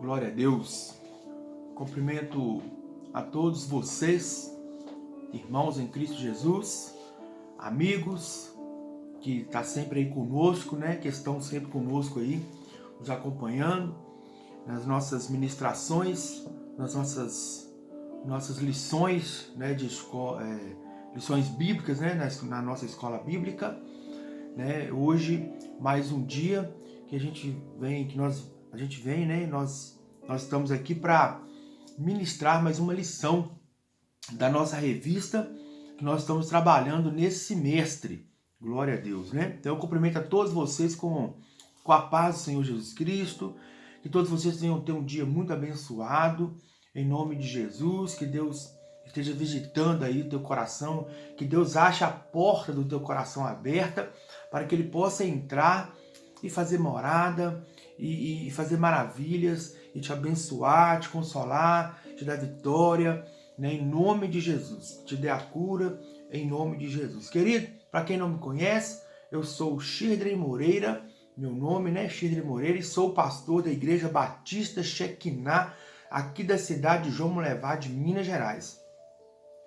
Glória a Deus. Cumprimento a todos vocês, irmãos em Cristo Jesus, amigos que estão sempre aí conosco, que estão sempre conosco aí, nos acompanhando nas nossas ministrações, nas nossas lições, de lições bíblicas, na nossa escola bíblica. Hoje, mais um dia que a gente vem, nós estamos aqui para ministrar mais uma lição da nossa revista que nós estamos trabalhando nesse semestre. Glória a Deus, Então eu cumprimento a todos vocês com a paz do Senhor Jesus Cristo, que todos vocês tenham ter um dia muito abençoado, em nome de Jesus, que Deus esteja visitando aí o teu coração, que Deus ache a porta do teu coração aberta, para que Ele possa entrar e fazer morada, e fazer maravilhas, e te abençoar, te consolar, te dar vitória, em nome de Jesus. Te dê a cura, em nome de Jesus. Querido, para quem não me conhece, eu sou Shirley Moreira, meu nome, Shirley Moreira, e sou pastor da Igreja Batista Shekinah, aqui da cidade de João Molevá, de Minas Gerais.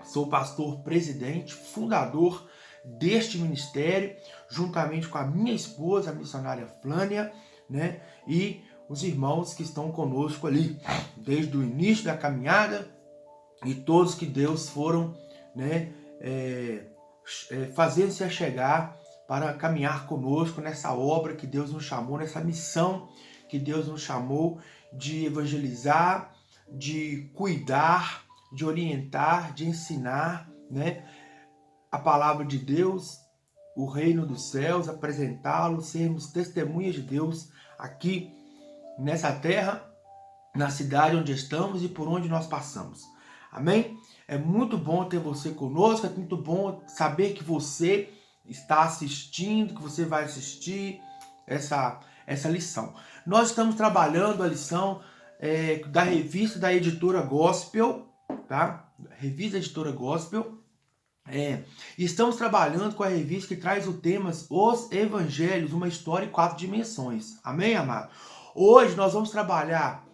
Sou pastor presidente, fundador deste ministério, juntamente com a minha esposa, a missionária Flânia, e os irmãos que estão conosco ali, desde o início da caminhada, e todos que Deus foram fazendo-se a chegar para caminhar conosco nessa obra que Deus nos chamou, nessa missão que Deus nos chamou de evangelizar, de cuidar, de orientar, de ensinar, a palavra de Deus, o reino dos céus, apresentá-lo, sermos testemunhas de Deus aqui nessa terra, na cidade onde estamos e por onde nós passamos. Amém? É muito bom ter você conosco, é muito bom saber que você está assistindo, que você vai assistir essa lição. Nós estamos trabalhando a lição da revista da editora Gospel, tá? Revista Editora Gospel. E estamos trabalhando com a revista que traz o tema Os Evangelhos, uma história em 4 dimensões. Amém, amado? Hoje nós vamos trabalhar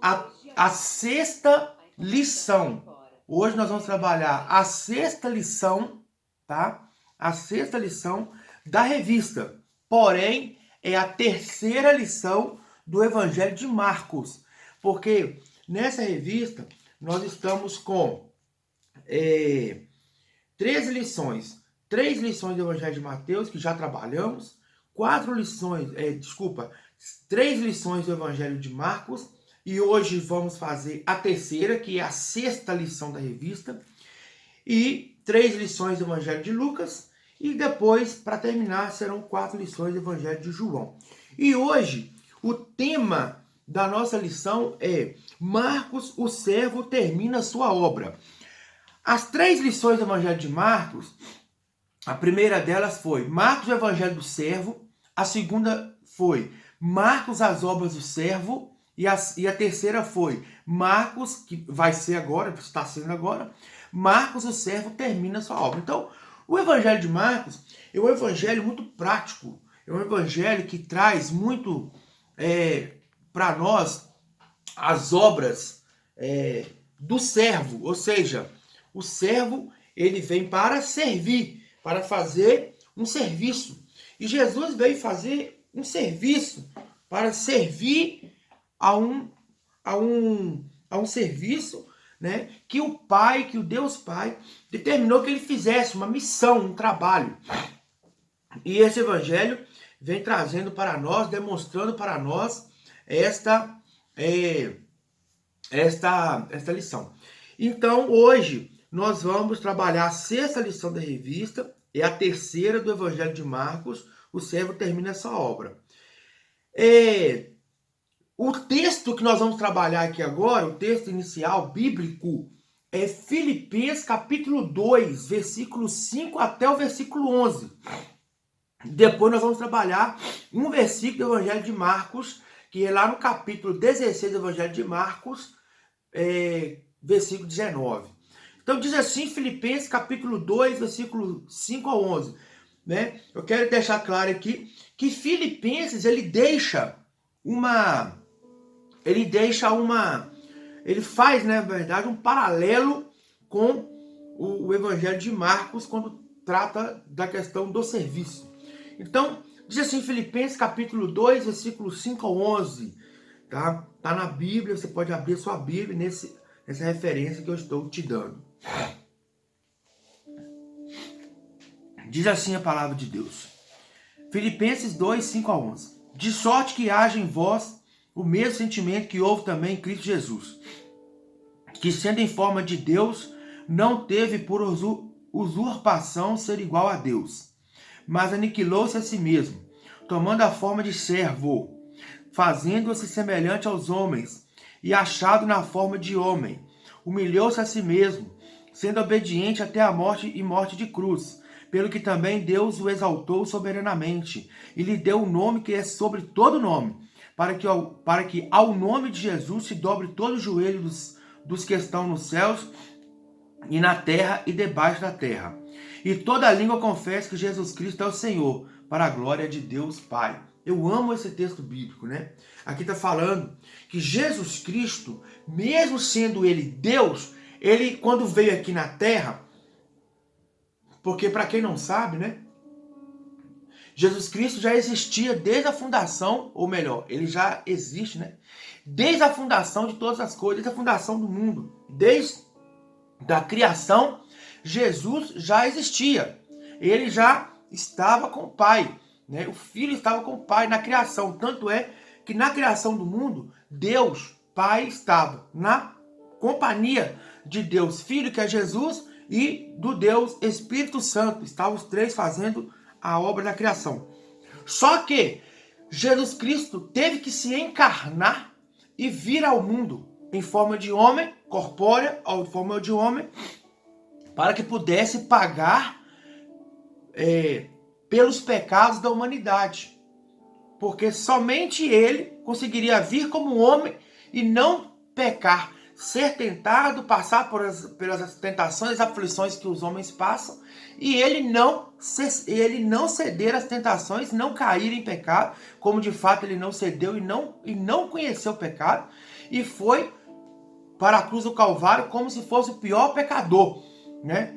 a sexta lição. Hoje nós vamos trabalhar a sexta lição, tá? A sexta lição da revista. Porém, é a terceira lição do Evangelho de Marcos. Porque nessa revista nós estamos com 3 lições do Evangelho de Mateus, que já trabalhamos, 3 lições do Evangelho de Marcos, e hoje vamos fazer a terceira, que é a sexta lição da revista, e 3 lições do Evangelho de Lucas, e depois, para terminar, serão 4 lições do Evangelho de João. E hoje, o tema da nossa lição é Marcos, o servo, termina sua obra. As 3 lições do Evangelho de Marcos, a primeira delas foi Marcos, o Evangelho do servo, a segunda foi Marcos, as obras do servo, e a terceira foi Marcos, que vai ser agora, está sendo agora, Marcos, o servo, termina sua obra. Então, o Evangelho de Marcos é um evangelho muito prático, é um evangelho que traz muito para nós as obras do servo, ou seja, o servo, ele vem para servir, para fazer um serviço. E Jesus veio fazer um serviço, para servir a um serviço, que o Pai, que o Deus Pai, determinou que ele fizesse uma missão, um trabalho. E esse evangelho vem trazendo para nós, demonstrando para nós esta lição. Então, hoje, nós vamos trabalhar a sexta lição da revista, é a terceira do Evangelho de Marcos, o servo termina essa obra. O texto que nós vamos trabalhar aqui agora, o texto inicial bíblico, é Filipenses capítulo 2, versículo 5 até o versículo 11. Depois nós vamos trabalhar um versículo do Evangelho de Marcos, que é lá no capítulo 16 do Evangelho de Marcos, versículo 19. Então diz assim, Filipenses capítulo 2, versículo 5 a 11. Eu quero deixar claro aqui que Filipenses, ele deixa uma ele faz, na verdade, um paralelo com o Evangelho de Marcos quando trata da questão do serviço. Então, diz assim, Filipenses capítulo 2, versículos 5 ao 11, tá? Tá na Bíblia, você pode abrir sua Bíblia nessa referência que eu estou te dando. Diz assim a palavra de Deus. Filipenses 2, 5 a 11. De sorte que haja em vós o mesmo sentimento que houve também em Cristo Jesus, que sendo em forma de Deus, não teve por usurpação ser igual a Deus, mas aniquilou-se a si mesmo, tomando a forma de servo, fazendo-se semelhante aos homens, e achado na forma de homem, humilhou-se a si mesmo, sendo obediente até a morte e morte de cruz, pelo que também Deus o exaltou soberanamente, e lhe deu o nome que é sobre todo nome, para que ao nome de Jesus se dobre todo o joelho dos que estão nos céus e na terra e debaixo da terra. E toda língua confesse que Jesus Cristo é o Senhor, para a glória de Deus Pai. Eu amo esse texto bíblico, né? Aqui está falando que Jesus Cristo, mesmo sendo ele Deus, ele quando veio aqui na terra, porque para quem não sabe, né? Jesus Cristo já existia desde a fundação, ou melhor, ele já existe, né? Desde a fundação de todas as coisas, desde a fundação do mundo, desde a criação, Jesus já existia. Ele já estava com o Pai, né? O Filho estava com o Pai na criação. Tanto é que na criação do mundo, Deus, Pai, estava na companhia de Deus Filho, que é Jesus, e do Deus Espírito Santo. Estavam os três fazendo a obra da criação. Só que Jesus Cristo teve que se encarnar e vir ao mundo em forma de homem, corpórea, em forma de homem, para que pudesse pagar pelos pecados da humanidade. Porque somente ele conseguiria vir como homem e não pecar, ser tentado, passar pelas tentações e aflições que os homens passam, e ele não ceder às tentações, não cair em pecado, como de fato ele não cedeu e não conheceu o pecado, e foi para a cruz do Calvário como se fosse o pior pecador, né?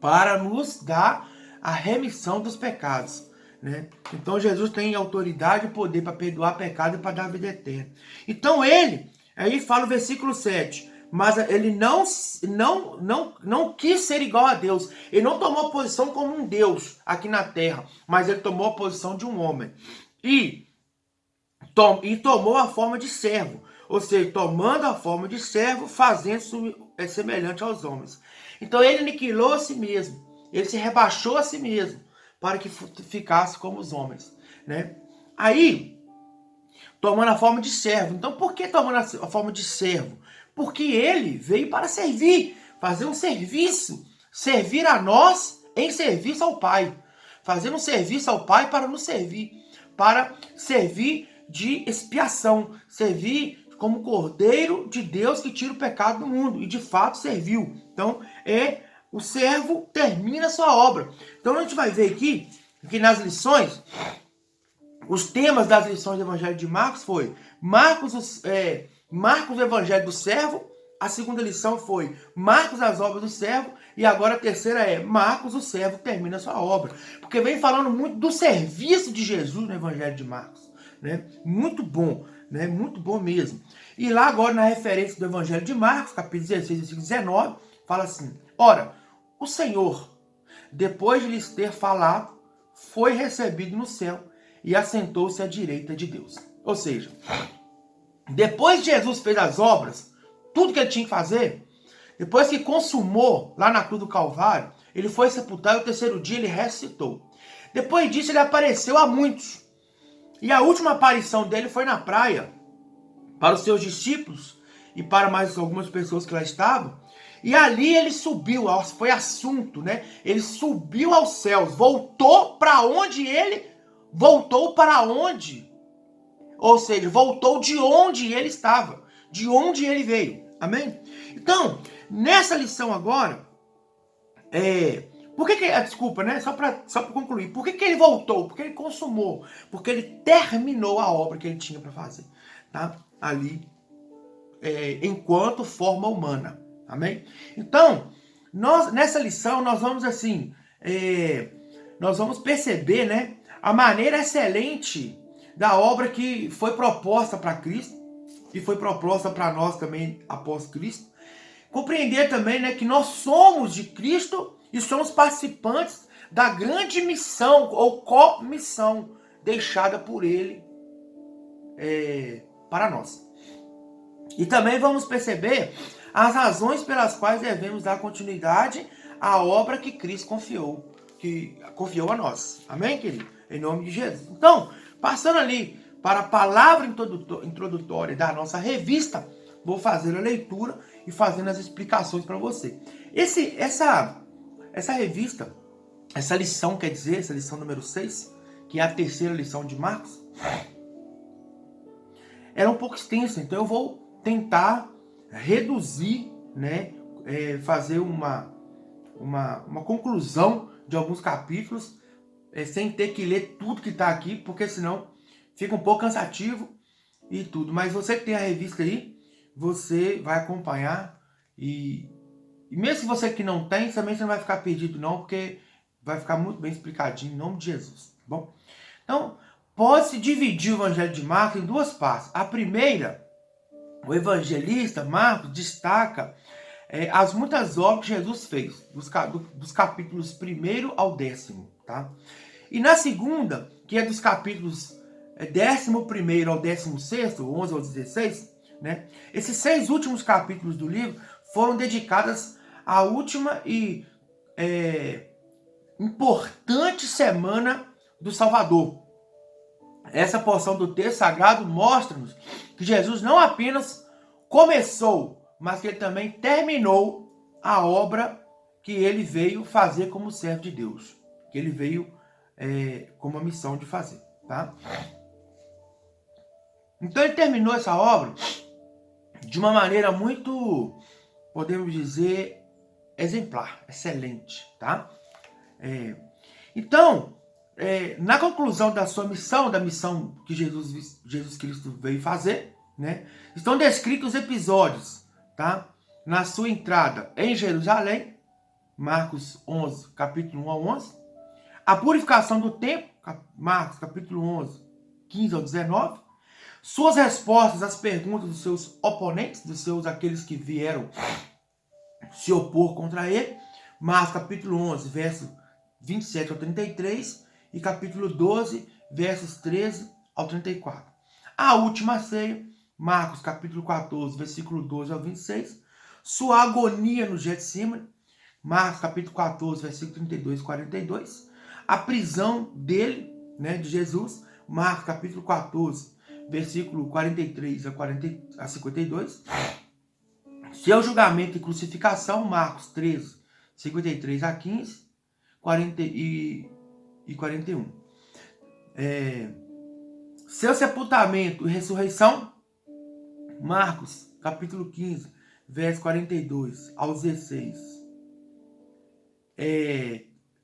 Para nos dar a remissão dos pecados, né? Então Jesus tem autoridade e poder para perdoar pecado e para dar vida eterna. Então aí fala o versículo 7, mas ele não quis ser igual a Deus. Ele não tomou a posição como um Deus aqui na terra, mas ele tomou a posição de um homem. E tomou a forma de servo. Ou seja, tomando a forma de servo, fazendo-se semelhante aos homens. Então ele aniquilou a si mesmo. Ele se rebaixou a si mesmo para que ficasse como os homens, né? Aí, tomando a forma de servo. Então, por que tomando a forma de servo? Porque ele veio para servir, fazer um serviço, servir a nós em serviço ao Pai. Fazer um serviço ao Pai para nos servir, para servir de expiação, servir como Cordeiro de Deus que tira o pecado do mundo. E de fato serviu. Então, o servo termina a sua obra. Então, a gente vai ver aqui que nas lições, os temas das lições do Evangelho de Marcos foi Marcos, o Evangelho do servo. A segunda lição foi Marcos, as obras do servo. E agora a terceira é Marcos, o servo termina a sua obra. Porque vem falando muito do serviço de Jesus no Evangelho de Marcos, né? Muito bom, né? Muito bom mesmo. E lá agora na referência do Evangelho de Marcos, capítulo 16, versículo 19, fala assim: ora, o Senhor, depois de lhes ter falado, foi recebido no céu e assentou-se à direita de Deus. Ou seja, depois que Jesus fez as obras, tudo que ele tinha que fazer, depois que consumou lá na cruz do Calvário, ele foi sepultado e no terceiro dia ele ressuscitou. Depois disso ele apareceu a muitos. E a última aparição dele foi na praia, para os seus discípulos e para mais algumas pessoas que lá estavam. E ali ele subiu, foi assunto, né? Ele subiu aos céus, voltou para onde ele... Voltou para onde? Ou seja, voltou de onde ele estava, de onde ele veio. Amém? Então, nessa lição agora, Por que desculpa, né? Só para concluir. Por que ele voltou? Porque ele consumou. Porque ele terminou a obra que ele tinha para fazer. Tá? Ali, enquanto forma humana. Amém? Então, nessa lição, nós vamos assim... nós vamos perceber, né? A maneira excelente da obra que foi proposta para Cristo. E foi proposta para nós também após Cristo. Compreender também, né, que nós somos de Cristo e somos participantes da grande missão ou comissão deixada por Ele para nós. E também vamos perceber as razões pelas quais devemos dar continuidade à obra que Cristo confiou a nós. Amém, querido? Em nome de Jesus. Então, passando ali para a palavra introdutória da nossa revista, vou fazer a leitura e fazendo as explicações para você. Essa revista, essa lição, quer dizer, essa lição número 6, que é a terceira lição de Marcos, era um pouco extensa, então eu vou tentar reduzir, né, fazer uma conclusão de alguns capítulos, sem ter que ler tudo que está aqui, porque senão fica um pouco cansativo e tudo. Mas você que tem a revista aí, você vai acompanhar e mesmo se você que não tem, também você não vai ficar perdido não, porque vai ficar muito bem explicadinho em nome de Jesus, tá bom? Então, pode-se dividir o Evangelho de Marcos em duas partes. A primeira, o evangelista Marcos destaca as muitas obras que Jesus fez, dos capítulos 1º ao 10º, tá? E na segunda, que é dos capítulos 11º ao 16º, 11 ao 16, né? Esses 6 últimos capítulos do livro foram dedicados à última e importante semana do Salvador. Essa porção do texto sagrado mostra-nos que Jesus não apenas começou, mas que ele também terminou a obra que ele veio fazer como servo de Deus. Que ele veio com uma missão de fazer, tá? Então ele terminou essa obra de uma maneira muito, podemos dizer, exemplar, excelente, tá? Então, na conclusão da sua missão, da missão que Jesus Cristo veio fazer, né, estão descritos os episódios, tá? Na sua entrada em Jerusalém, Marcos 11, capítulo 1 ao 11, a purificação do templo, Marcos capítulo 11, 15 ao 19, suas respostas às perguntas dos seus oponentes, aqueles que vieram se opor contra ele, Marcos capítulo 11, verso 27 ao 33 e capítulo 12, versos 13 ao 34. A última ceia, Marcos capítulo 14, versículo 12 ao 26, sua agonia no Getsemane, Marcos capítulo 14, versículo 32 e 42, a prisão dele, né, de Jesus, Marcos capítulo 14, versículo 43 a 52, seu julgamento e crucificação, Marcos 13, 53 a 15, 40 e 41. Seu sepultamento e ressurreição, Marcos capítulo 15, verso 42 ao 16.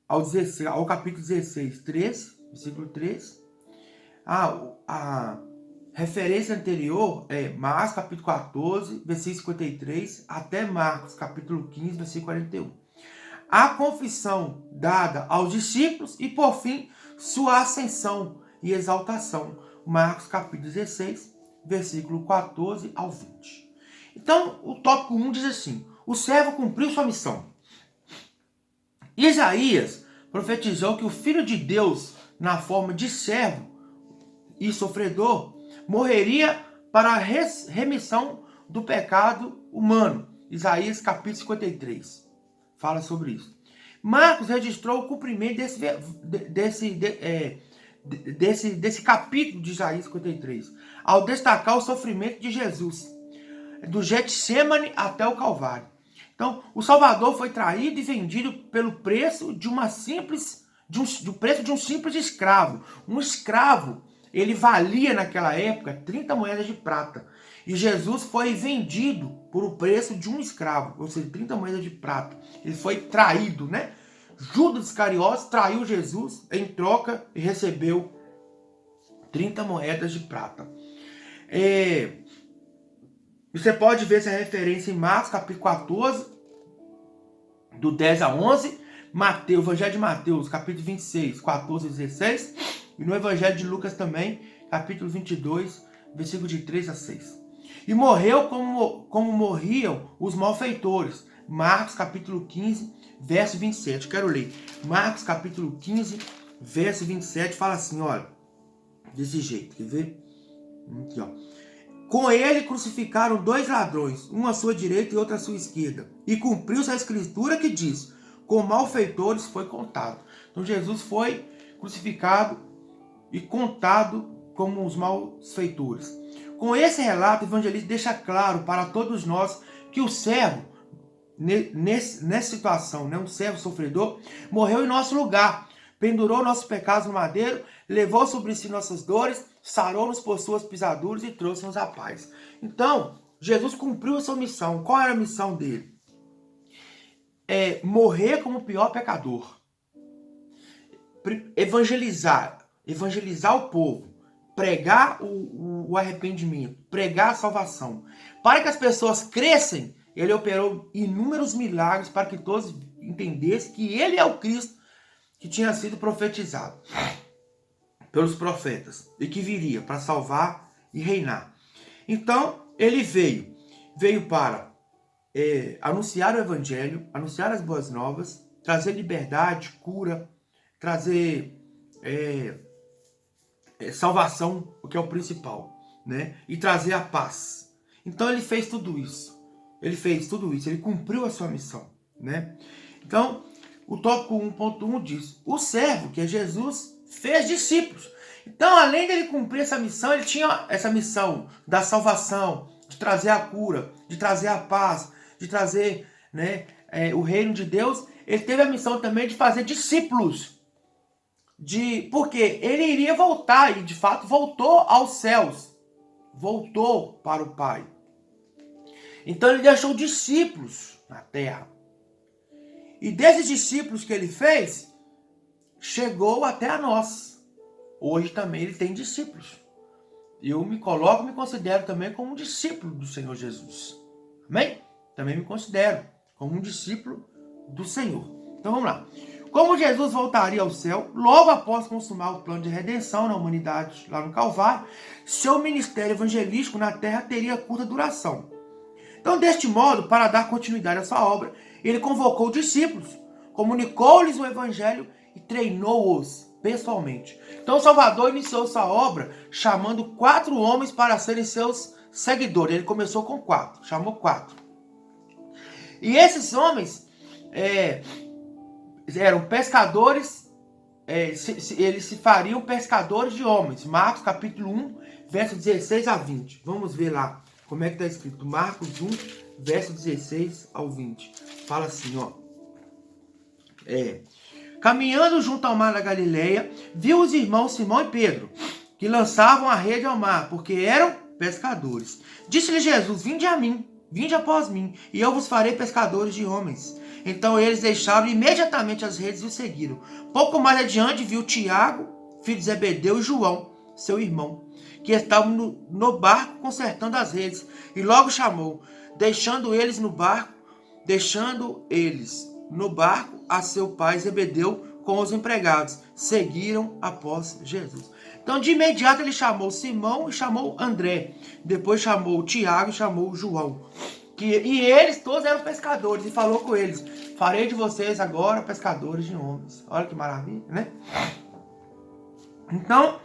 Ao capítulo 16, 3, versículo 3. A referência anterior é Marcos capítulo 14, versículo 53, até Marcos capítulo 15, versículo 41. A confissão dada aos discípulos e, por fim, sua ascensão e exaltação, Marcos capítulo 16, versículo 14 ao 20. Então, o tópico 1 diz assim: o servo cumpriu sua missão. Isaías profetizou que o Filho de Deus, na forma de servo e sofredor, morreria para a remissão do pecado humano. Isaías capítulo 53 fala sobre isso. Marcos registrou o cumprimento desse capítulo de Isaías 53, ao destacar o sofrimento de Jesus, do Getsemane até o Calvário. Então, o Salvador foi traído e vendido pelo preço de um simples escravo. Um escravo, ele valia naquela época 30 moedas de prata. E Jesus foi vendido por o preço de um escravo, ou seja, 30 moedas de prata. Ele foi traído, né? Judas Iscariotes traiu Jesus em troca e recebeu 30 moedas de prata. Você pode ver essa referência em Marcos, capítulo 14, do 10 a 11, Mateus, Evangelho de Mateus, capítulo 26, 14 a 16, e no Evangelho de Lucas também, capítulo 22, versículo de 3 a 6. E morreu como morriam os malfeitores. Marcos, capítulo 15, verso 27. Quero ler. Marcos, capítulo 15, verso 27, fala assim, olha, desse jeito, quer ver? Aqui, ó. Com ele crucificaram 2 ladrões, um à sua direita e outro à sua esquerda. E cumpriu-se a escritura que diz, com malfeitores foi contado. Então Jesus foi crucificado e contado como os malfeitores. Com esse relato, o evangelista deixa claro para todos nós que o servo, nessa situação, né, um servo sofredor, morreu em nosso lugar, pendurou nossos pecados no madeiro, levou sobre si nossas dores, sarou-nos por suas pisaduras e trouxe-nos a paz. Então, Jesus cumpriu a sua missão. Qual era a missão dele? Morrer como o pior pecador. Evangelizar o povo. Pregar o arrependimento. Pregar a salvação. Para que as pessoas cresçam, ele operou inúmeros milagres para que todos entendessem que ele é o Cristo que tinha sido profetizado pelos profetas e que viria para salvar e reinar. Então, ele veio para anunciar o evangelho, anunciar as boas novas, trazer liberdade, cura, trazer salvação, o que é o principal, né? E trazer a paz. Então, ele fez tudo isso. Ele cumpriu a sua missão, né? Então, o tópico 1.1 diz, o servo, que é Jesus, fez discípulos. Então, além dele cumprir essa missão, ele tinha essa missão da salvação, de trazer a cura, de trazer a paz, de trazer, né, o reino de Deus. Ele teve a missão também de fazer discípulos. Porque ele iria voltar, e de fato voltou aos céus. Voltou para o Pai. Então ele deixou discípulos na terra. E desses discípulos que ele fez, chegou até a nós. Hoje também ele tem discípulos. Eu me considero também como um discípulo do Senhor Jesus. Amém? Também me considero como um discípulo do Senhor. Então vamos lá. Como Jesus voltaria ao céu, logo após consumar o plano de redenção na humanidade lá no Calvário, seu ministério evangelístico na terra teria curta duração. Então, deste modo, para dar continuidade à sua obra, ele convocou discípulos, comunicou-lhes o evangelho e treinou-os pessoalmente. Então, o Salvador iniciou sua obra chamando 4 homens para serem seus seguidores. Ele começou com 4, chamou 4. E esses homens eram pescadores, eles se fariam pescadores de homens. Marcos capítulo 1, verso 16 a 20. Vamos ver lá como é que está escrito. Marcos 1, verso 16 ao 20. Fala assim, ó. Caminhando junto ao mar da Galileia, viu os irmãos Simão e Pedro, que lançavam a rede ao mar, porque eram pescadores. Disse-lhe Jesus, vinde a mim, vinde após mim, e eu vos farei pescadores de homens. Então eles deixaram imediatamente as redes e o seguiram. Pouco mais adiante viu Tiago, filho de Zebedeu, e João, seu irmão, que estavam no barco consertando as redes, e logo chamou, deixando eles no barco a seu pai Zebedeu com os empregados. Seguiram após Jesus. Então, de imediato, ele chamou Simão e chamou André. Depois chamou Tiago e chamou João. E eles todos eram pescadores. E falou com eles, farei de vocês agora pescadores de homens. Olha que maravilha, né? Então,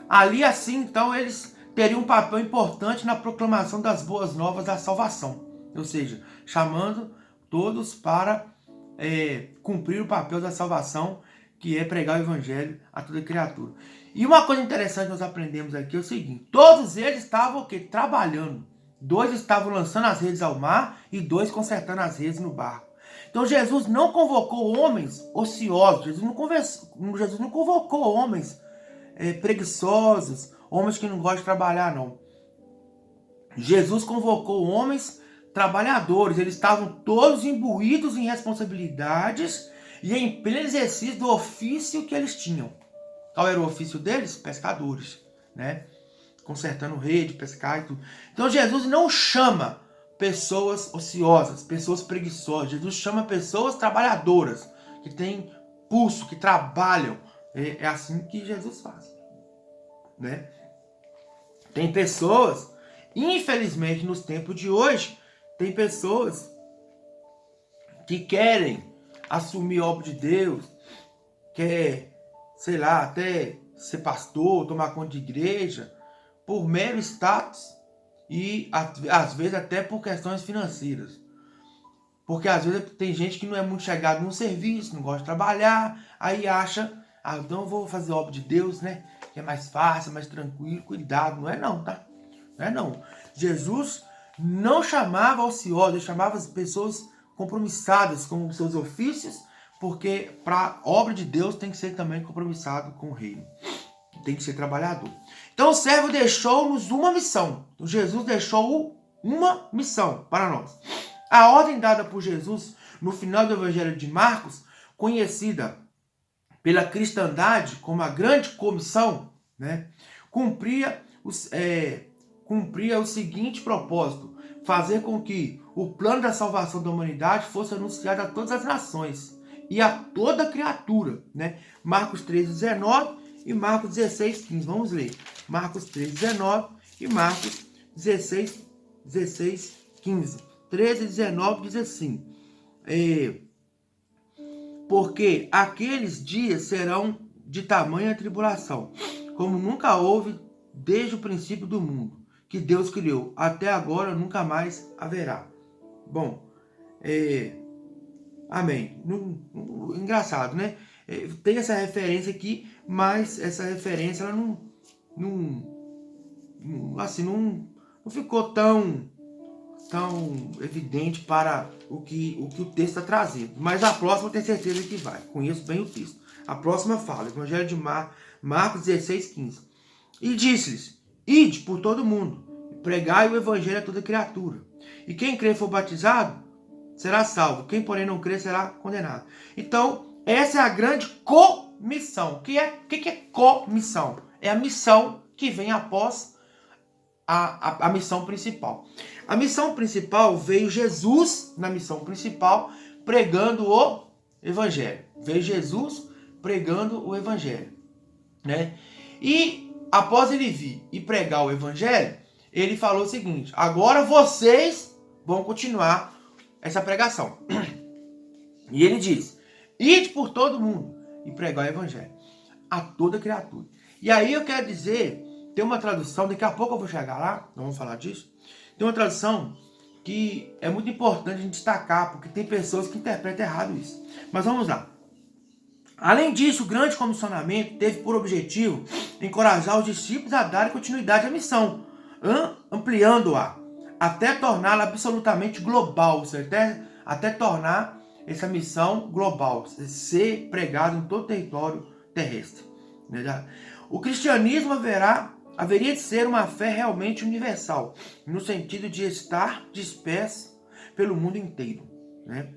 ali assim, então, eles teriam um papel importante na proclamação das boas novas da salvação. Ou seja, chamando todos para cumprir o papel da salvação, que é pregar o evangelho a toda criatura. E uma coisa interessante que nós aprendemos aqui é o seguinte, todos eles estavam trabalhando. 2 estavam lançando as redes ao mar e 2 consertando as redes no barco. Então Jesus não convocou homens ociosos, Jesus não convocou homens preguiçosos, homens que não gostam de trabalhar, não. Jesus convocou homens trabalhadores, eles estavam todos imbuídos em responsabilidades e em pleno exercício do ofício que eles tinham. Qual era o ofício deles? Pescadores, né? Consertando rede, pescar e tudo. Então Jesus não chama pessoas ociosas, pessoas preguiçosas. Jesus chama pessoas trabalhadoras, que têm pulso, que trabalham. É assim que Jesus faz, né? Tem pessoas, infelizmente nos tempos de hoje, tem pessoas que querem assumir a obra de Deus, quer, sei lá, até ser pastor, tomar conta de igreja, por mero status e às vezes até por questões financeiras. Porque às vezes tem gente que não é muito chegado no serviço, não gosta de trabalhar, aí acha, então eu vou fazer a obra de Deus, né? Que é mais fácil, mais tranquilo, cuidado. Não é não, tá? Não é não. Jesus não chamava ociosos, ele chamava as pessoas compromissadas com os seus ofícios, porque para a obra de Deus tem que ser também compromissado com o reino. Tem que ser trabalhador. Então o servo deixou-nos uma missão. Então, Jesus deixou uma missão para nós. A ordem dada por Jesus no final do Evangelho de Marcos, conhecida pela cristandade como a grande comissão, né, cumpria o seguinte propósito: fazer com que o plano da salvação da humanidade fosse anunciado a todas as nações e a toda criatura, né? Marcos 3,19 e Marcos 16,15. Vamos ler. Marcos 3,19 e Marcos 16,15. 13 e 19 diz assim: porque aqueles dias serão de tamanha tribulação, como nunca houve desde o princípio do mundo, que Deus criou, até agora nunca mais haverá. Bom, amém. Engraçado, né? Tem essa referência aqui, mas essa referência ela não ficou tão evidente para o que o texto está trazendo. Mas a próxima eu tenho certeza que vai. Conheço bem o texto. A próxima fala, Evangelho de Marcos 16,15. E disse-lhes: ide por todo mundo, e pregai o Evangelho a toda criatura. E quem crer e for batizado, será salvo. Quem, porém, não crer, será condenado. Então, essa é a grande comissão. O que é comissão? É a missão que vem após a missão principal. A missão principal veio Jesus na missão principal pregando o Evangelho. Veio Jesus pregando o Evangelho, né? E após ele vir e pregar o Evangelho, ele falou o seguinte: agora vocês vão continuar essa pregação. E ele diz: ide por todo mundo e pregar o Evangelho a toda criatura. E aí eu quero dizer, tem uma tradução, daqui a pouco eu vou chegar lá, não vamos falar disso. Tem uma tradução que é muito importante a gente destacar, porque tem pessoas que interpretam errado isso. Mas vamos lá. Além disso, o grande comissionamento teve por objetivo encorajar os discípulos a darem continuidade à missão, ampliando-a, até torná-la absolutamente global, até tornar essa missão global, ser pregada em todo o território terrestre. O cristianismo haveria de ser uma fé realmente universal, no sentido de estar disperso pelo mundo inteiro, né?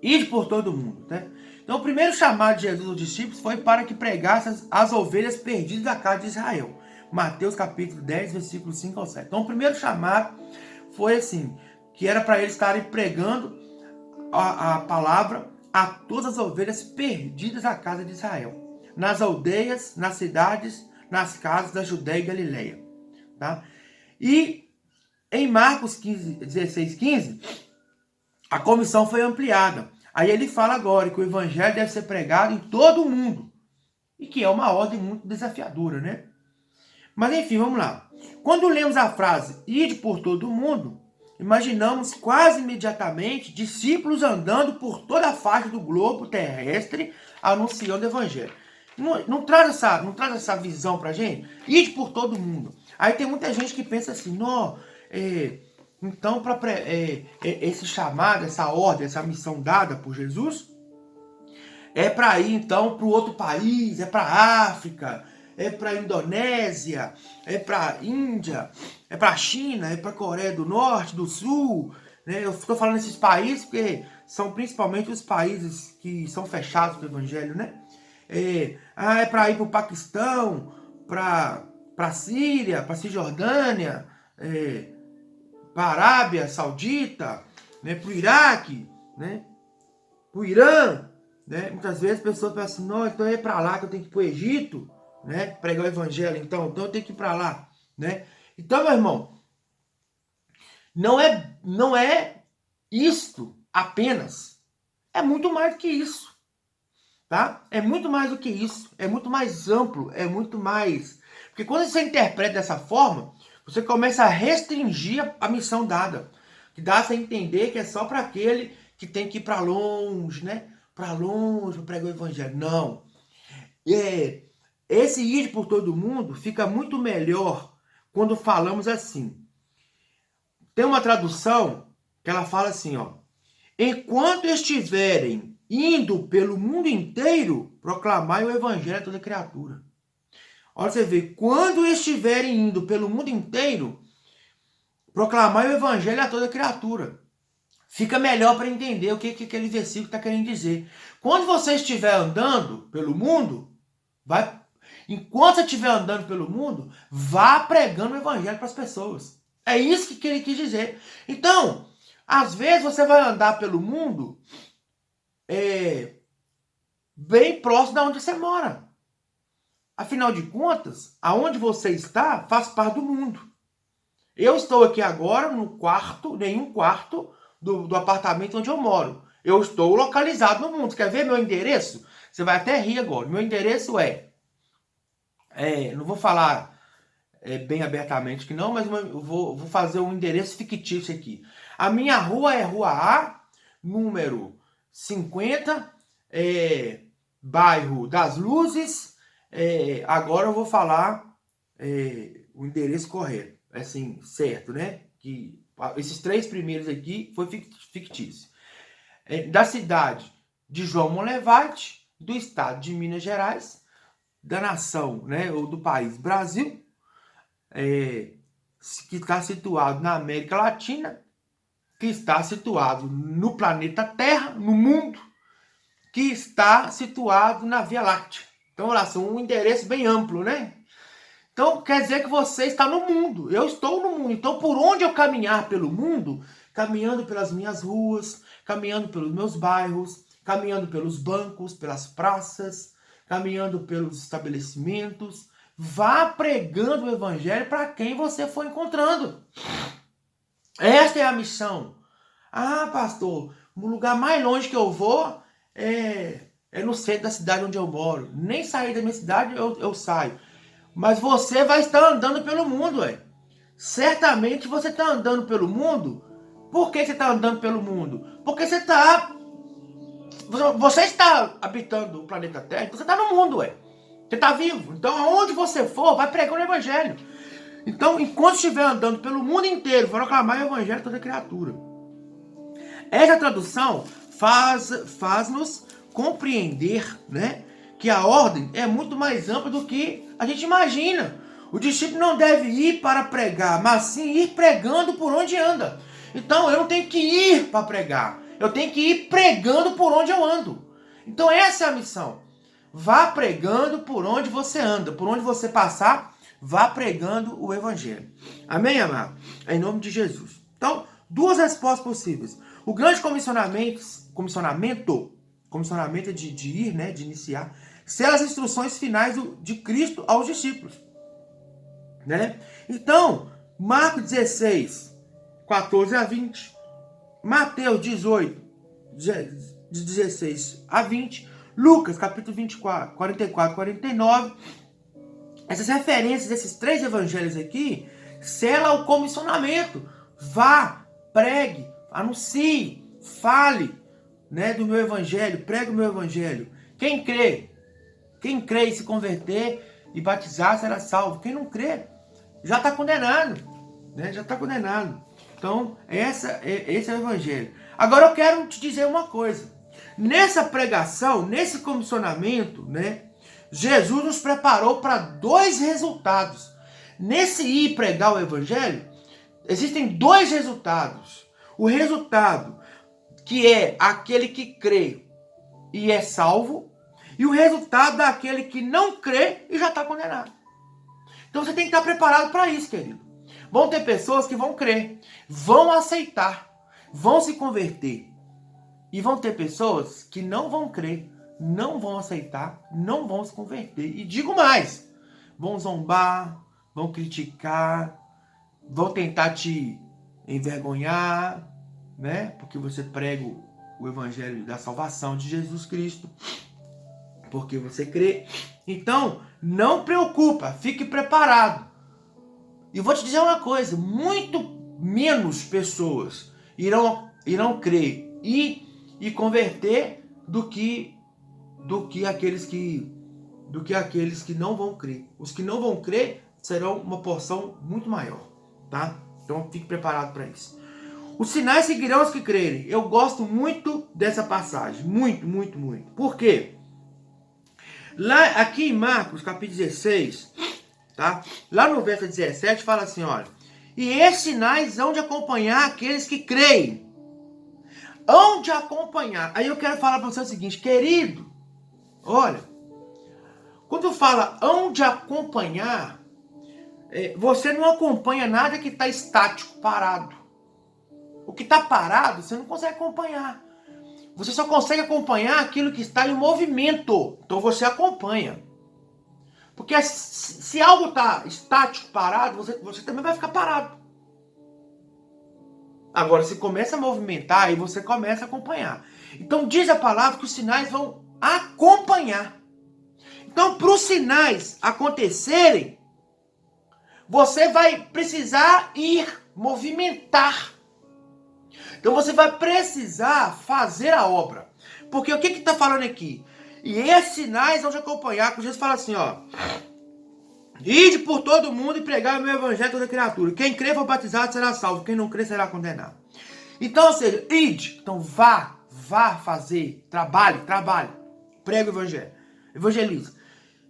Ir por todo mundo, né? Então, o primeiro chamado de Jesus aos discípulos foi para que pregassem as ovelhas perdidas da casa de Israel. Mateus capítulo 10, versículos 5 ao 7. Então, o primeiro chamado foi assim, que era para eles estarem pregando a palavra a todas as ovelhas perdidas da casa de Israel, nas aldeias, nas cidades, nas casas da Judéia e Galileia, tá? E em Marcos 16:15, a comissão foi ampliada. Aí ele fala agora que o evangelho deve ser pregado em todo o mundo, e que é uma ordem muito desafiadora, né? Mas enfim, vamos lá. Quando lemos a frase ide por todo o mundo, imaginamos quase imediatamente discípulos andando por toda a faixa do globo terrestre anunciando o evangelho. Não traz essa visão pra gente? Ide por todo mundo. Aí tem muita gente que pensa assim, então esse chamado, essa ordem, essa missão dada por Jesus é para ir então para o outro país, é para a África, é para a Indonésia, é para a Índia, é para a China, é para a Coreia do Norte, do Sul, né? Eu estou falando esses países porque são principalmente os países que são fechados para o Evangelho, né? É para ir para o Paquistão, para a Síria, para a Cisjordânia, para a Arábia Saudita, né? Para o Iraque, né? Para o Irã, né? Muitas vezes as pessoas pensam assim, não, então é para lá que eu tenho que ir para o Egito, né? Pregar o Evangelho, então eu tenho que ir para lá, né? Então, meu irmão, não é isto apenas, é muito mais do que isso. Tá? É muito mais do que isso, é muito mais amplo, é muito mais... Porque quando você interpreta dessa forma, você começa a restringir a missão dada, que dá a entender que é só para aquele que tem que ir para longe, né? Para longe, para pregar o evangelho. Não. Esse ir por todo mundo fica muito melhor quando falamos assim. Tem uma tradução que ela fala assim, ó. Enquanto estiverem indo pelo mundo inteiro, proclamai o evangelho a toda criatura. Olha, você vê, quando estiverem indo pelo mundo inteiro, proclamai o evangelho a toda criatura. Fica melhor para entender o que aquele versículo está querendo dizer. Quando você estiver andando pelo mundo, enquanto você estiver andando pelo mundo, vá pregando o evangelho para as pessoas. É isso que ele quis dizer. Então, às vezes você vai andar pelo mundo bem próximo de onde você mora. Afinal de contas, aonde você está faz parte do mundo. Eu estou aqui agora no quarto, nenhum quarto do apartamento onde eu moro. Eu estou localizado no mundo. Você quer ver meu endereço? Você vai até rir agora. Meu endereço não vou falar bem abertamente que não, mas eu vou fazer um endereço fictício aqui. A minha rua é Rua A, número 50, bairro das Luzes. Agora eu vou falar o endereço correto, assim, certo, né? Que esses 3 primeiros aqui foi fictício. Da cidade de João Monlevade, do estado de Minas Gerais, da nação, né, ou do país Brasil, que está situado na América Latina, que está situado no planeta Terra, no mundo, que está situado na Via Láctea. Então, olha só, um endereço bem amplo, né? Então, quer dizer que você está no mundo. Eu estou no mundo. Então, por onde eu caminhar pelo mundo, caminhando pelas minhas ruas, caminhando pelos meus bairros, caminhando pelos bancos, pelas praças, caminhando pelos estabelecimentos, vá pregando o evangelho para quem você for encontrando. Esta é a missão. Ah, pastor, o lugar mais longe que eu vou é no centro da cidade onde eu moro. Nem sair da minha cidade eu saio. Mas você vai estar andando pelo mundo, Certamente você está andando pelo mundo. Por que você está andando pelo mundo? Porque você está habitando o planeta Terra, você está no mundo, Você está vivo. Então, aonde você for, vai pregar o evangelho. Então, enquanto estiver andando pelo mundo inteiro, vai proclamar o evangelho a toda criatura. Essa tradução faz-nos compreender, né, que a ordem é muito mais ampla do que a gente imagina. O discípulo não deve ir para pregar, mas sim ir pregando por onde anda. Então eu não tenho que ir para pregar, eu tenho que ir pregando por onde eu ando. Então essa é a missão. Vá pregando por onde você anda, por onde você passar, vá pregando o evangelho. Amém, amado? Em nome de Jesus. Então, 2 respostas possíveis. O grande comissionamento é de ir, né, de iniciar, são as instruções finais de Cristo aos discípulos, né? Então, Marcos 16, 14 a 20, Mateus 18, de 16 a 20, Lucas capítulo 24, 44, 49, essas referências desses 3 evangelhos aqui, selam o comissionamento. Vá, pregue, anuncie, fale, né, do meu evangelho, pregue o meu evangelho. Quem crê e se converter e batizar será salvo. Quem não crê já está condenado, né? Já está condenado. Então, esse é o evangelho. Agora eu quero te dizer uma coisa. Nessa pregação, nesse comissionamento, né, Jesus nos preparou para 2 resultados. Nesse ir pregar o evangelho, existem 2 resultados. O resultado que é aquele que crê e é salvo, e o resultado daquele que não crê e já está condenado. Então você tem que estar preparado para isso, querido. Vão ter pessoas que vão crer, vão aceitar, vão se converter. E vão ter pessoas que não vão crer, não vão aceitar, não vão se converter. E digo mais, vão zombar, vão criticar, vão tentar te envergonhar, né? Porque você prega o evangelho da salvação de Jesus Cristo, porque você crê. Então, não preocupa, fique preparado. E vou te dizer uma coisa, muito menos pessoas irão crer e converter do que aqueles que não vão crer. Os que não vão crer serão uma porção muito maior, tá? Então fique preparado para isso. Os sinais seguirão os que crerem. Eu gosto muito dessa passagem, muito, muito, muito. Por quê? Lá, aqui em Marcos, capítulo 16, tá? Lá no verso 17 fala assim, olha: e esses sinais hão de acompanhar aqueles que creem. Hão de acompanhar. Aí eu quero falar para você o seguinte, querido, olha, quando fala hão de acompanhar, você não acompanha nada que está estático, parado. O que está parado, você não consegue acompanhar. Você só consegue acompanhar aquilo que está em movimento. Então você acompanha. Porque se algo está estático, parado, você também vai ficar parado. Agora, se começa a movimentar, aí você começa a acompanhar. Então diz a palavra que os sinais vão acompanhar. Então, para os sinais acontecerem, você vai precisar ir movimentar. Então você vai precisar fazer a obra. Porque o que está falando aqui? E esses sinais vão te acompanhar. Porque Jesus fala assim, ó: ide por todo mundo e pregar o meu evangelho a toda criatura. Quem crer e for batizado será salvo. Quem não crer será condenado. Então, ou seja, ide. Então vá fazer. Trabalhe. Prega o evangelho. Evangelize.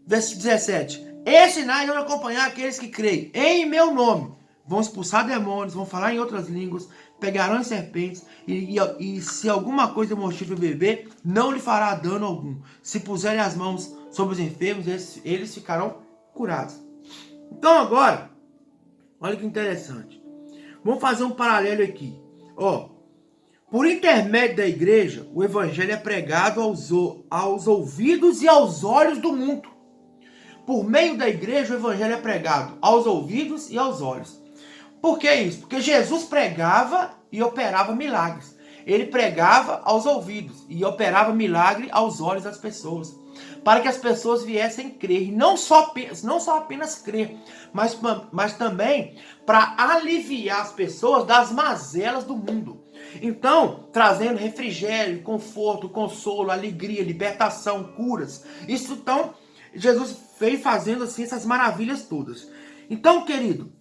Verso 17. Esses sinais vão acompanhar aqueles que creem em meu nome. Vão expulsar demônios, vão falar em outras línguas, pegarão em serpentes, e se alguma coisa mortífera beber, não lhe fará dano algum. Se puserem as mãos sobre os enfermos, eles ficarão curados. Então agora, olha que interessante. Vamos fazer um paralelo aqui. Ó, por intermédio da igreja, o evangelho é pregado aos ouvidos e aos olhos do mundo. Por meio da igreja, o evangelho é pregado aos ouvidos e aos olhos. Por que isso? Porque Jesus pregava e operava milagres. Ele pregava aos ouvidos e operava milagre aos olhos das pessoas. Para que as pessoas viessem crer. E não só apenas crer, mas também para aliviar as pessoas das mazelas do mundo. Então, trazendo refrigério, conforto, consolo, alegria, libertação, curas. Isso então, Jesus veio fazendo assim essas maravilhas todas. Então, querido,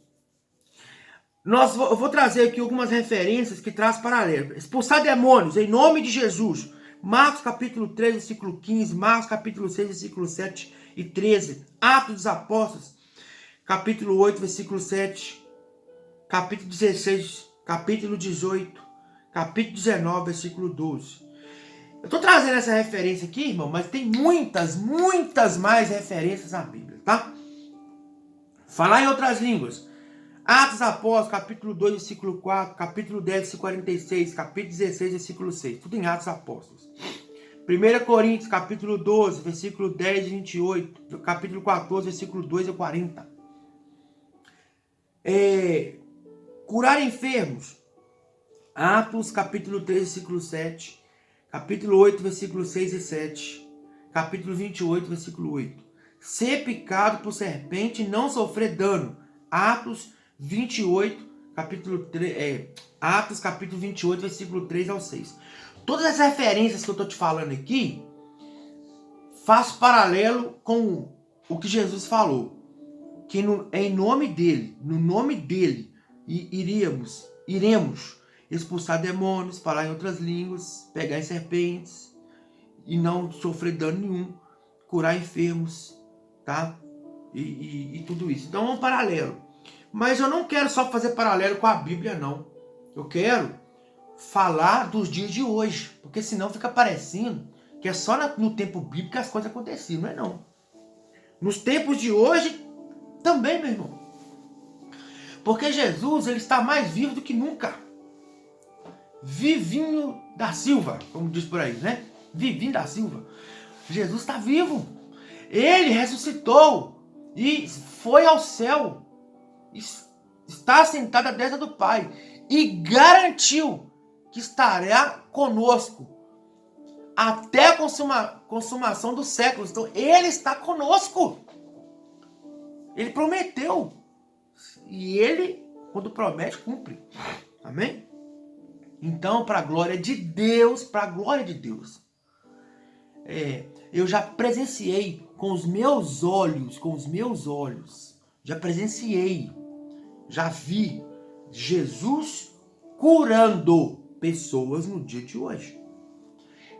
eu vou trazer aqui algumas referências que traz paralelo. Expulsar demônios em nome de Jesus. Marcos capítulo 3, versículo 15. Marcos capítulo 6, versículo 7 e 13. Atos dos Apóstolos, capítulo 8, versículo 7. Capítulo 16, capítulo 18. Capítulo 19, versículo 12. Eu estou trazendo essa referência aqui, irmão, mas tem muitas mais referências na Bíblia, tá? Falar em outras línguas. Atos dos Apóstolos, capítulo 2, versículo 4, capítulo 10, versículo 46, capítulo 16, versículo 6. Tudo em Atos dos Apóstolos. 1 Coríntios, capítulo 12, versículo 10 e 28. Capítulo 14, versículo 2 e 40. Curar enfermos. Atos, capítulo 3, versículo 7. Capítulo 8, versículo 6 e 7. Capítulo 28, versículo 8. Ser picado por serpente e não sofrer dano. Atos 28, capítulo 3, Atos capítulo 28, versículo 3 ao 6. Todas as referências que eu estou te falando aqui, faz paralelo com o que Jesus falou. Que em nome dele, no nome dele, iremos expulsar demônios, falar em outras línguas, pegar em serpentes e não sofrer dano nenhum. curar enfermos, tá? E tudo isso. Então é um paralelo. Mas eu não quero só fazer paralelo com a Bíblia, não. Eu quero falar dos dias de hoje, porque senão fica parecendo que é só no tempo bíblico que as coisas aconteciam, não é não. Nos tempos de hoje também, meu irmão. Porque Jesus, ele está mais vivo do que nunca. Vivinho da Silva, como diz por aí, né? Vivinho da Silva. Jesus está vivo. Ele ressuscitou e foi ao céu. Está sentado à destra do Pai e garantiu que estará conosco até a consumação dos séculos. Então, ele está conosco. Ele prometeu. E ele, quando promete, cumpre. Amém? Então, para a glória de Deus, eu já presenciei com os meus olhos, já presenciei, já vi Jesus curando pessoas no dia de hoje.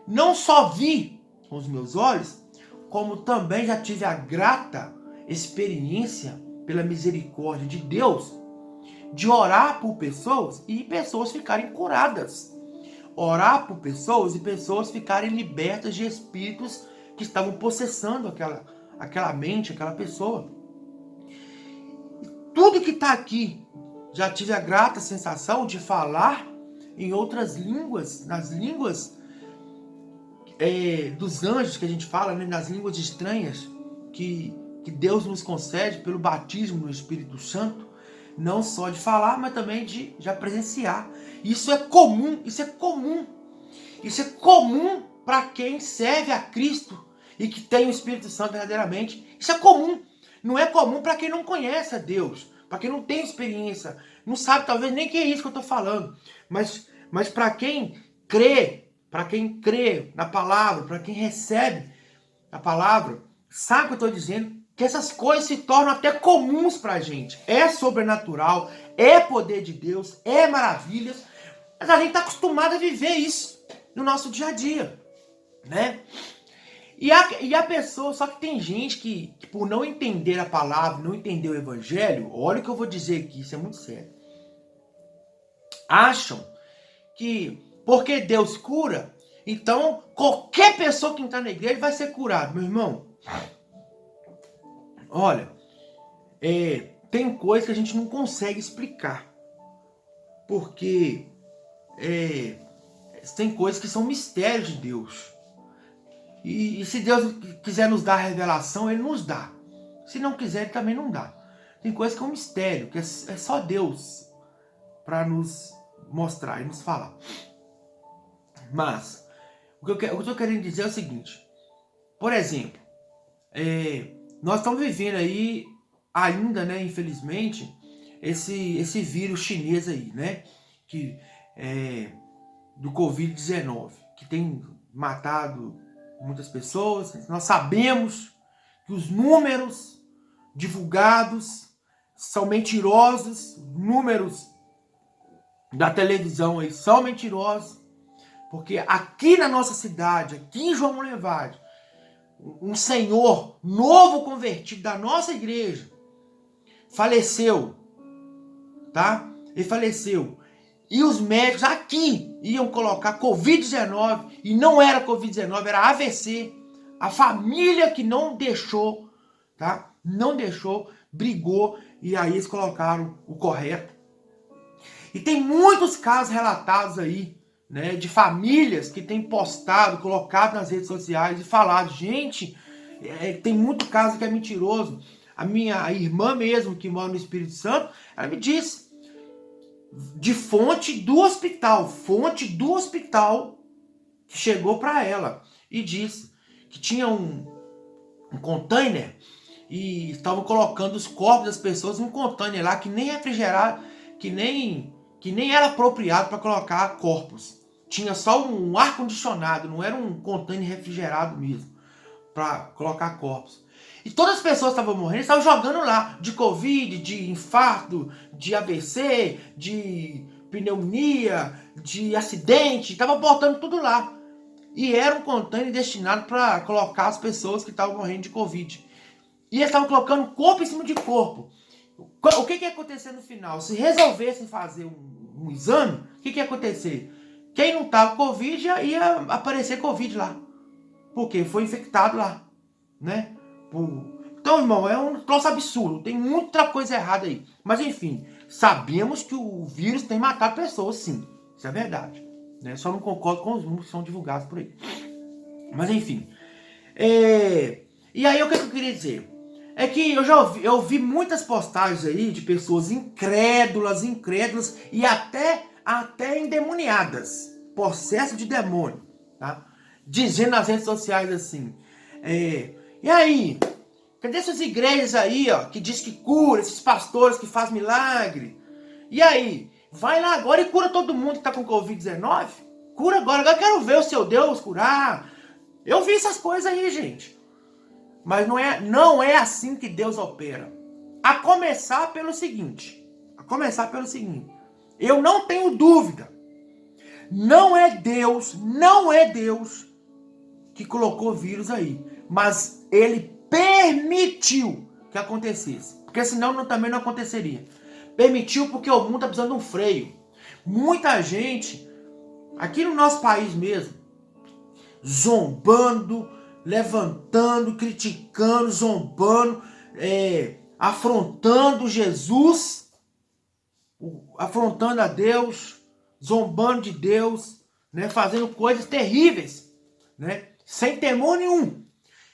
Não só vi com os meus olhos, como também já tive a grata experiência, pela misericórdia de Deus, de orar por pessoas e pessoas ficarem curadas. Orar por pessoas e pessoas ficarem libertas de espíritos que estavam possessando aquela mente, aquela pessoa. Tudo que está aqui, já tive a grata sensação de falar em outras línguas, nas línguas dos anjos que a gente fala, né? Nas línguas estranhas que Deus nos concede pelo batismo no Espírito Santo, não só de falar, mas também de já presenciar. Isso é comum para quem serve a Cristo e que tem o Espírito Santo verdadeiramente. Isso é comum. Não é comum para quem não conhece a Deus, para quem não tem experiência, não sabe talvez nem que é isso que eu estou falando. Mas para quem crê na palavra, para quem recebe a palavra, sabe o que eu estou dizendo? Que essas coisas se tornam até comuns para a gente. É sobrenatural, é poder de Deus, é maravilhas, mas a gente está acostumado a viver isso no nosso dia a dia, né? E a pessoa, só que tem gente que por não entender a palavra, não entender o evangelho, olha o que eu vou dizer aqui, isso é muito sério. Acham que porque Deus cura, então qualquer pessoa que entrar na igreja vai ser curado. Meu irmão, olha, tem coisa que a gente não consegue explicar. Porque tem coisas que são mistérios de Deus. E se Deus quiser nos dar a revelação, Ele nos dá. Se não quiser, Ele também não dá. Tem coisas que é um mistério, que é só Deus para nos mostrar e nos falar. Mas, o que eu estou querendo dizer é o seguinte. Por exemplo, nós estamos vivendo aí, ainda, né, infelizmente, esse vírus chinês aí, né, do Covid-19, que tem matado muitas pessoas. Nós sabemos que os números divulgados são mentirosos, números da televisão aí são mentirosos, porque aqui na nossa cidade, aqui em João Levade, um senhor novo convertido da nossa igreja faleceu, tá? Ele faleceu. E os médicos aqui iam colocar Covid-19 e não era Covid-19, era AVC. A família que não deixou, tá? Não deixou, brigou e aí eles colocaram o correto. E tem muitos casos relatados aí, né, de famílias que têm postado, colocado nas redes sociais e falado, gente, tem muito caso que é mentiroso. A minha irmã mesmo, que mora no Espírito Santo, ela me disse, de fonte do hospital que chegou para ela e disse que tinha um container e estavam colocando os corpos das pessoas em um container lá que nem refrigerado, que nem era apropriado para colocar corpos. Tinha só um ar-condicionado, não era um container refrigerado mesmo para colocar corpos. E todas as pessoas que estavam morrendo, estavam jogando lá, de Covid, de infarto, de AVC, de pneumonia, de acidente, estavam botando tudo lá. e era um container destinado para colocar as pessoas que estavam morrendo de Covid. E eles estavam colocando corpo em cima de corpo. O que ia acontecer no final? Se resolvessem fazer um exame, o que ia acontecer? Quem não estava com Covid ia aparecer Covid lá. Porque foi infectado lá, né? Então, irmão, é um troço absurdo. Tem muita coisa errada aí. Mas, enfim, sabemos que o vírus tem matado pessoas, sim. Isso é verdade. Né? Só não concordo com os números que são divulgados por aí. Mas, enfim. E aí, o que eu queria dizer? É que eu vi muitas postagens aí de pessoas incrédulas e até endemoniadas. Possesso de demônio, tá? Dizendo nas redes sociais assim, e aí, cadê essas igrejas aí, ó, que diz que cura, esses pastores que fazem milagre? E aí, vai lá agora e cura todo mundo que tá com Covid-19? Cura agora eu quero ver o seu Deus curar. Eu vi essas coisas aí, gente. Mas não é assim que Deus opera. A começar pelo seguinte, eu não tenho dúvida, não é Deus que colocou vírus aí, mas ele permitiu que acontecesse, porque senão também não aconteceria. Permitiu porque o mundo está precisando de um freio. Muita gente, aqui no nosso país mesmo, zombando, levantando, criticando, zombando, afrontando Jesus, afrontando a Deus, zombando de Deus, né, fazendo coisas terríveis, né, sem temor nenhum.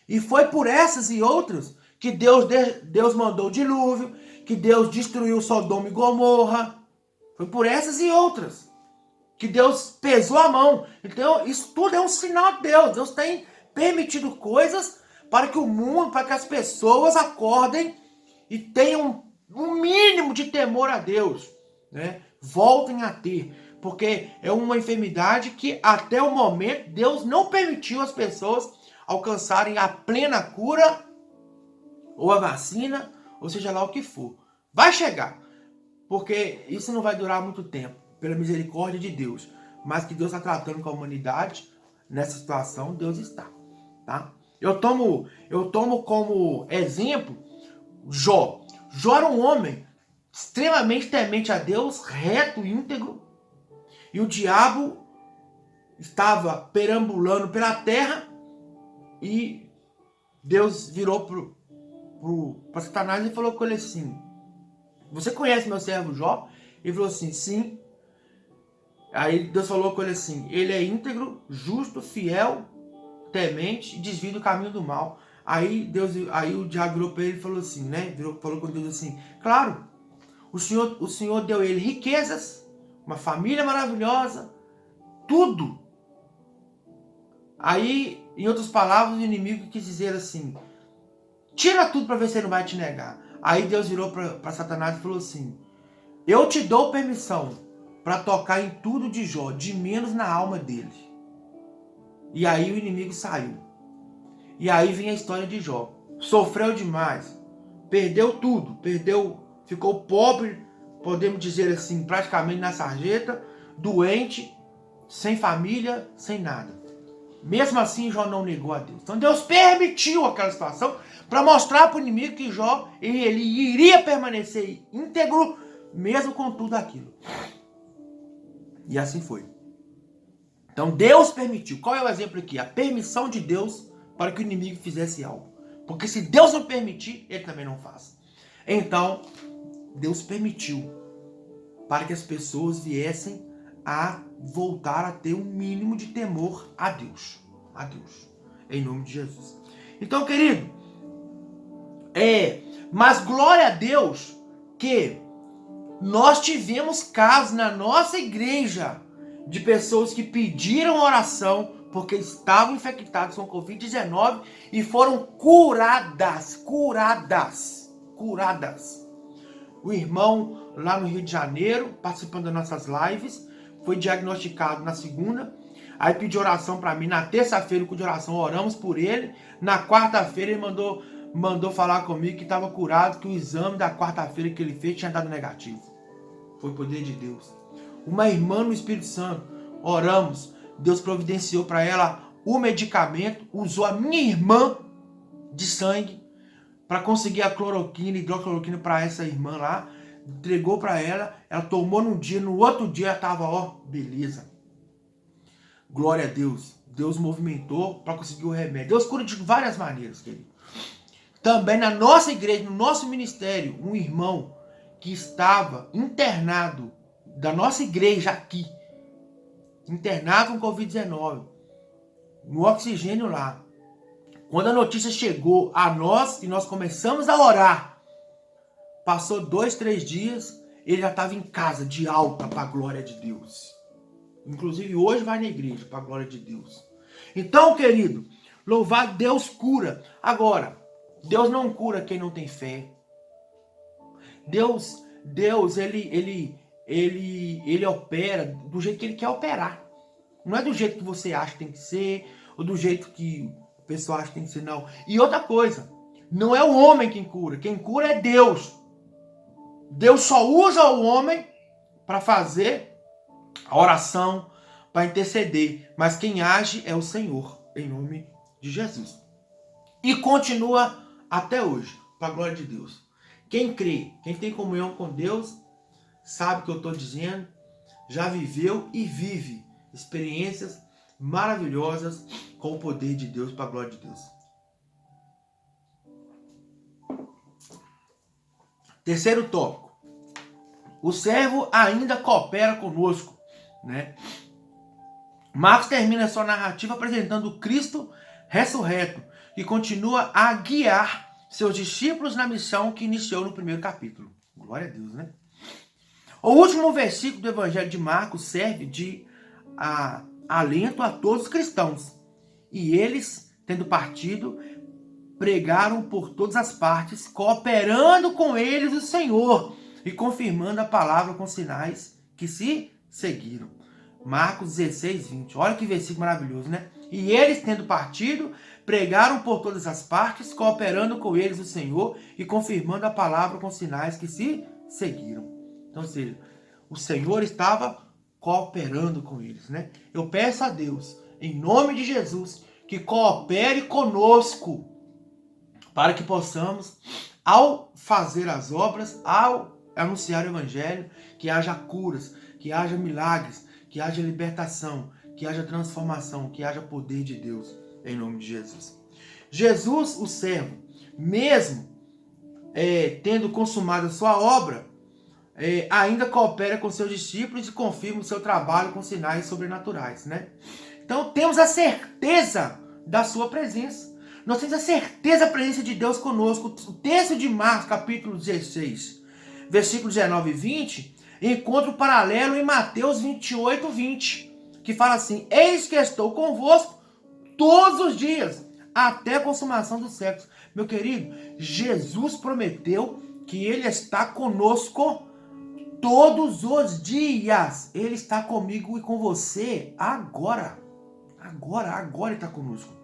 E foi por essas e outras que Deus mandou o dilúvio, que Deus destruiu Sodoma e Gomorra. Foi por essas e outras que Deus pesou a mão. Então, isso tudo é um sinal de Deus. Deus tem permitido coisas para que o mundo, para que as pessoas acordem e tenham um mínimo de temor a Deus, né? Voltem a ter, porque é uma enfermidade que até o momento Deus não permitiu as pessoas alcançarem a plena cura ou a vacina, ou seja lá o que for. Vai chegar, porque isso não vai durar muito tempo, pela misericórdia de Deus, mas que Deus está tratando com a humanidade nessa situação, Deus está, tá? Eu tomo como exemplo Jó. Jó era um homem extremamente temente a Deus, reto, íntegro, e o diabo estava perambulando pela terra e Deus virou para Satanás e falou com ele assim: você conhece meu servo Jó? Ele falou assim: sim. Aí Deus falou com ele assim: ele é íntegro, justo, fiel, temente e desvia do caminho do mal. Aí o diabo virou para ele e falou assim, né? Falou com Deus assim: claro, o Senhor deu a ele riquezas, uma família maravilhosa, tudo. Aí, em outras palavras, o inimigo quis dizer assim: tira tudo para ver se ele não vai te negar. Aí Deus virou para Satanás e falou assim: eu te dou permissão para tocar em tudo de Jó, de menos na alma dele. E aí o inimigo saiu. E aí vem a história de Jó. Sofreu demais, perdeu tudo, ficou pobre, podemos dizer assim, praticamente na sarjeta, doente, sem família, sem nada. Mesmo assim, Jó não negou a Deus. Então Deus permitiu aquela situação para mostrar para o inimigo que Jó ele iria permanecer íntegro, mesmo com tudo aquilo. E assim foi. Então Deus permitiu. Qual é o exemplo aqui? A permissão de Deus para que o inimigo fizesse algo. Porque se Deus não permitir, ele também não faz. Então, Deus permitiu para que as pessoas viessem a voltar a ter um mínimo de temor a Deus. A Deus. Em nome de Jesus. Então, querido, mas glória a Deus que nós tivemos casos na nossa igreja de pessoas que pediram oração porque estavam infectados com Covid-19 e foram curadas. O irmão lá no Rio de Janeiro, participando das nossas lives, foi diagnosticado na segunda, aí pediu oração para mim, na terça-feira, com de oração, oramos por ele, na quarta-feira ele mandou falar comigo que estava curado, que o exame da quarta-feira que ele fez tinha dado negativo. Foi o poder de Deus. Uma irmã no Espírito Santo, oramos, Deus providenciou para ela o medicamento, usou a minha irmã de sangue para conseguir a cloroquina, hidrocloroquina para essa irmã lá, entregou para ela, ela tomou num dia, no outro dia ela estava, ó, beleza. Glória a Deus. Deus movimentou para conseguir o remédio. Deus cura de várias maneiras, querido. Também na nossa igreja, no nosso ministério, um irmão que estava internado da nossa igreja aqui, internado com Covid-19, no oxigênio lá. Quando a notícia chegou a nós e nós começamos a orar, passou 2, 3 dias, ele já estava em casa, de alta, para a glória de Deus. Inclusive hoje vai na igreja, para a glória de Deus. Então, querido, louvar Deus cura. Agora, Deus não cura quem não tem fé. Deus, ele opera do jeito que ele quer operar. Não é do jeito que você acha que tem que ser, ou do jeito que o pessoal acha que tem que ser, não. E outra coisa, não é o homem quem cura é Deus. Deus só usa o homem para fazer a oração, para interceder. Mas quem age é o Senhor, em nome de Jesus. E continua até hoje, para a glória de Deus. Quem crê, quem tem comunhão com Deus, sabe o que eu estou dizendo, já viveu e vive experiências maravilhosas com o poder de Deus, para a glória de Deus. Terceiro tópico. O servo ainda coopera conosco, né? Marcos termina sua narrativa apresentando Cristo ressurreto, que continua a guiar seus discípulos na missão que iniciou no primeiro capítulo. Glória a Deus, né? O último versículo do Evangelho de Marcos serve de alento a todos os cristãos. E eles, tendo partido, pregaram por todas as partes, cooperando com eles o Senhor e confirmando a palavra com sinais que se seguiram. Marcos 16, 20. Olha que versículo maravilhoso, né? E eles, tendo partido, pregaram por todas as partes, cooperando com eles o Senhor e confirmando a palavra com sinais que se seguiram. Então, ou seja, o Senhor estava cooperando com eles, né? Eu peço a Deus, em nome de Jesus, que coopere conosco para que possamos, ao fazer as obras, ao anunciar o Evangelho, que haja curas, que haja milagres, que haja libertação, que haja transformação, que haja poder de Deus, em nome de Jesus. Jesus, o servo, mesmo tendo consumado a sua obra, ainda coopera com seus discípulos e confirma o seu trabalho com sinais sobrenaturais, né? Então temos a certeza da sua presença. Nós temos a certeza da presença de Deus conosco. O texto de Marcos, capítulo 16, versículos 19 e 20, encontra o paralelo em Mateus 28, 20, que fala assim: eis que estou convosco todos os dias, até a consumação dos séculos. Meu querido, Jesus prometeu que Ele está conosco todos os dias. Ele está comigo e com você agora. Agora Ele está conosco.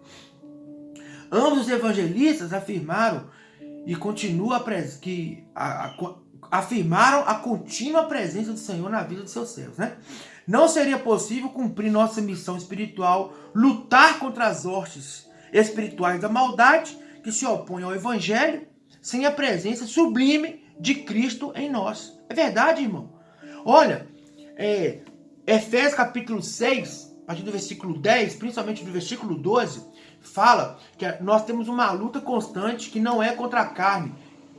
Ambos os evangelistas afirmaram e afirmaram a contínua presença do Senhor na vida de seus servos, né? Não seria possível cumprir nossa missão espiritual, lutar contra as hostes espirituais da maldade que se opõem ao Evangelho, sem a presença sublime de Cristo em nós. É verdade, irmão? Olha, Efésios capítulo 6, a partir do versículo 10, principalmente do versículo 12, fala que nós temos uma luta constante que não é contra a carne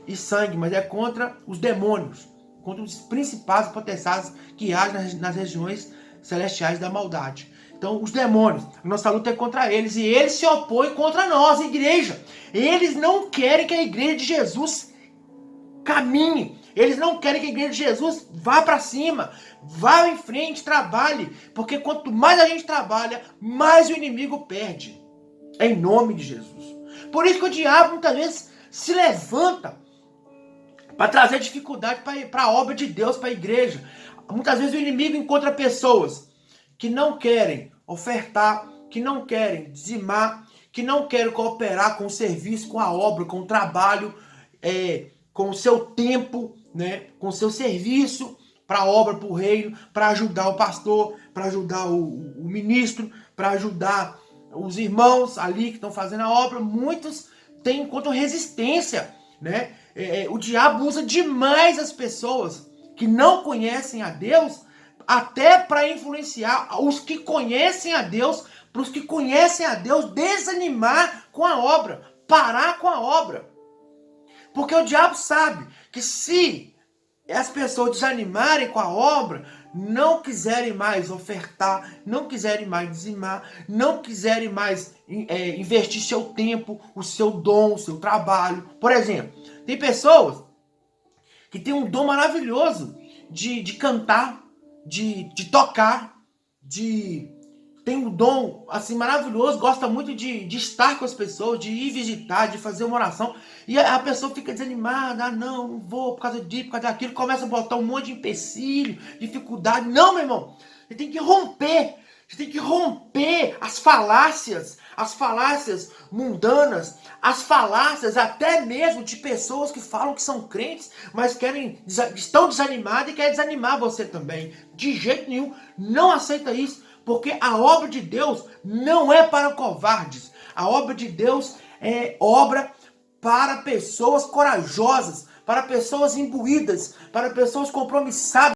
e sangue, mas é contra os demônios, contra os principados e potestades que agem nas regiões celestiais da maldade. Então, os demônios, a nossa luta é contra eles, e eles se opõem contra nós, igreja. Eles não querem que a igreja de Jesus caminhe. Eles não querem que a igreja de Jesus vá para cima, vá em frente, trabalhe, porque quanto mais a gente trabalha, mais o inimigo perde. Em nome de Jesus. Por isso que o diabo muitas vezes se levanta para trazer dificuldade para a obra de Deus, para a igreja. Muitas vezes o inimigo encontra pessoas que não querem ofertar, que não querem dizimar, que não querem cooperar com o serviço, com a obra, com o trabalho, com o seu tempo, né, com o seu serviço para a obra, para o reino, para ajudar o pastor, para ajudar o ministro, para ajudar os irmãos ali que estão fazendo a obra, muitos encontram resistência, né? O diabo usa demais as pessoas que não conhecem a Deus, até para influenciar os que conhecem a Deus, para os que conhecem a Deus desanimar com a obra, parar com a obra. Porque o diabo sabe que se as pessoas desanimarem com a obra, não quiserem mais ofertar, não quiserem mais dizimar, não quiserem mais investir seu tempo, o seu dom, o seu trabalho. Por exemplo, tem pessoas que têm um dom maravilhoso de cantar, de tocar, tem um dom assim maravilhoso, gosta muito de estar com as pessoas, de ir visitar, de fazer uma oração, e a pessoa fica desanimada, não vou por causa disso, por causa daquilo, começa a botar um monte de empecilho, dificuldade. Não, meu irmão, você tem que romper. Você tem que romper as falácias mundanas, as falácias até mesmo de pessoas que falam que são crentes, mas estão desanimadas e querem desanimar você também. De jeito nenhum, não aceita isso, porque a obra de Deus não é para covardes. A obra de Deus é obra para pessoas corajosas, para pessoas imbuídas, para pessoas compromissadas